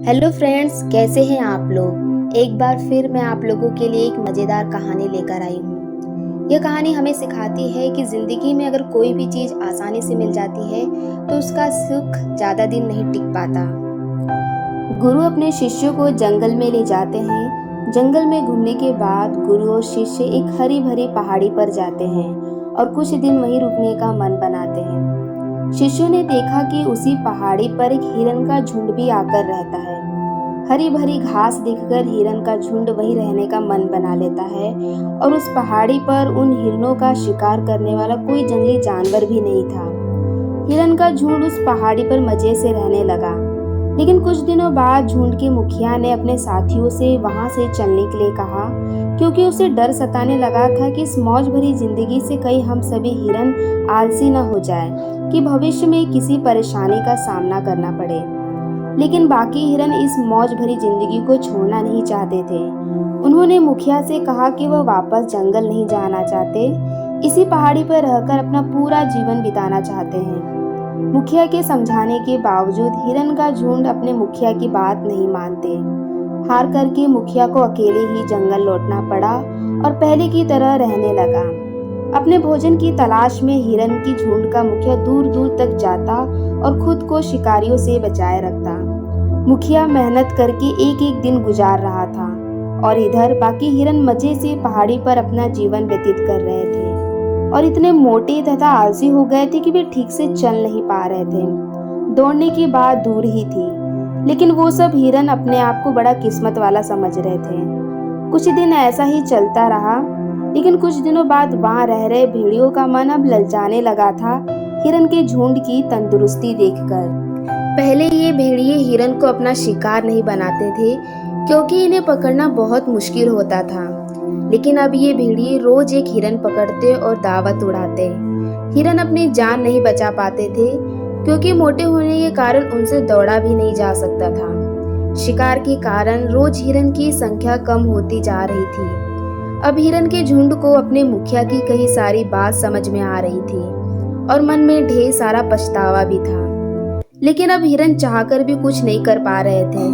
Hello friends, कैसे हैं आप लोग। एक बार फिर मैं आप लोगों के लिए एक मज़ेदार कहानी लेकर आई हूँ। यह कहानी हमें सिखाती है कि ज़िंदगी में अगर कोई भी चीज़ आसानी से मिल जाती है तो उसका सुख ज़्यादा दिन नहीं टिक पाता। गुरु अपने शिष्यों को जंगल में ले जाते हैं। जंगल में घूमने के बाद गुरु और शिष्य एक हरी भरी पहाड़ी पर जाते हैं और कुछ दिन वहीं रुकने का मन बनाते हैं। शिष्यों ने देखा कि उसी पहाड़ी पर एक हिरन का झुंड भी आकर रहता है। हरी भरी घास देखकर हिरन का झुंड वहीं रहने का मन बना लेता है और उस पहाड़ी पर उन हिरनों का शिकार करने वाला कोई जंगली जानवर भी नहीं था। हिरन का झुंड उस पहाड़ी पर मजे से रहने लगा। लेकिन कुछ दिनों बाद झुंड के मुखिया ने अपने साथियों से वहां से चलने के लिए कहा, क्योंकि उसे डर सताने लगा था कि इस मौज भरी जिंदगी से कहीं हम सभी हिरन आलसी न हो जाए कि भविष्य में किसी परेशानी का सामना करना पड़े। लेकिन बाकी हिरन इस मौज भरी जिंदगी को छोड़ना नहीं चाहते थे। उन्होंने मुखिया से कहा कि वह वापस जंगल नहीं जाना चाहते, इसी पहाड़ी पर रहकर अपना पूरा जीवन बिताना चाहते हैं। मुखिया के समझाने के बावजूद हिरन का झुंड अपने मुखिया की बात नहीं मानते। हार करके मुखिया को अकेले ही जंगल लौटना पड़ा और पहले की तरह रहने लगा। अपने भोजन की तलाश में हिरन की झुंड का मुखिया दूर दूर तक जाता और खुद को शिकारियों से बचाए रखता। मुखिया मेहनत करके एक एक दिन गुजार रहा था और इधर बाकी हिरन मजे से पहाड़ी पर अपना जीवन व्यतीत कर रहे थे और इतने मोटे तथा आलसी हो गए थे कि वे ठीक से चल नहीं पा रहे थे। दौड़ने की बात दूर ही थी, लेकिन वो सब हिरन अपने आप को बड़ा किस्मत वाला समझ रहे थे। कुछ दिन ऐसा ही चलता रहा, लेकिन कुछ दिनों बाद वहां रह रहे भेड़ियों का मन अब ललचाने लगा था हिरन के झुंड की तंदुरुस्ती देखकर। पहले ये भेड़िए हिरन को अपना शिकार नहीं बनाते थे, क्योंकि इन्हें पकड़ना बहुत मुश्किल होता था। लेकिन अब ये भेड़िए रोज एक हिरन पकड़ते और दावत उड़ाते। हिरन अपनी जान नहीं बचा पाते थे, क्योंकि मोटे होने के कारण उनसे दौड़ा भी नहीं जा सकता था। शिकार के कारण रोज हिरन की संख्या कम होती जा रही थी। अब हिरन के झुंड को अपने मुखिया की कही सारी बात समझ में आ रही थी और मन में ढेर सारा पछतावा भी था। लेकिन अब हिरन चाहकर भी कुछ नहीं कर पा रहे थे।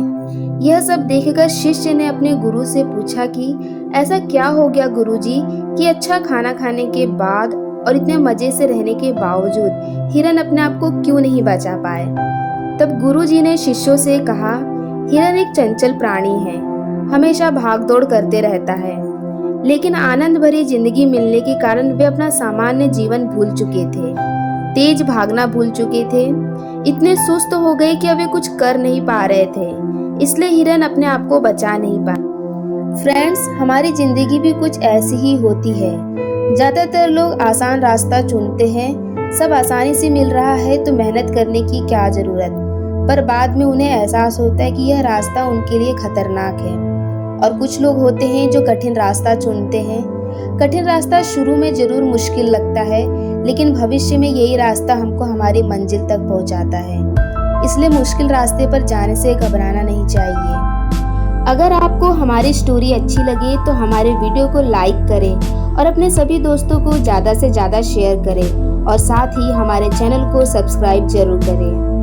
यह सब देखकर शिष्य ने अपने गुरु से पूछा कि ऐसा क्या हो गया गुरुजी कि अच्छा खाना खाने के बाद और इतने मजे से रहने के बावजूद हिरन अपने आप को क्यों नहीं बचा पाए। तब गुरुजी ने शिष्यों से कहा, हिरन एक चंचल प्राणी है, हमेशा भागदौड़ करते रहता है। लेकिन आनंद भरी जिंदगी मिलने के कारण वे अपना सामान्य जीवन भूल चुके थे, तेज भागना भूल चुके थे, इतने सुस्त हो गए कि अब वे कुछ कर नहीं पा रहे थे। इसलिए हिरन अपने आप को बचा नहीं पाए। फ्रेंड्स, हमारी जिंदगी भी कुछ ऐसी ही होती है। ज्यादातर लोग आसान रास्ता चुनते हैं, सब आसानी से मिल रहा है तो मेहनत करने की क्या जरूरत। पर बाद में उन्हें एहसास होता है कि यह रास्ता उनके लिए खतरनाक है। और कुछ लोग होते हैं जो कठिन रास्ता चुनते हैं। कठिन रास्ता शुरू में जरूर मुश्किल लगता है, लेकिन भविष्य में यही रास्ता हमको हमारी मंजिल तक पहुंचाता है। इसलिए मुश्किल रास्ते पर जाने से घबराना नहीं चाहिए। अगर आपको हमारी स्टोरी अच्छी लगे तो हमारे वीडियो को लाइक करें और अपने सभी दोस्तों को ज़्यादा से ज़्यादा शेयर करें और साथ ही हमारे चैनल को सब्सक्राइब जरूर करें।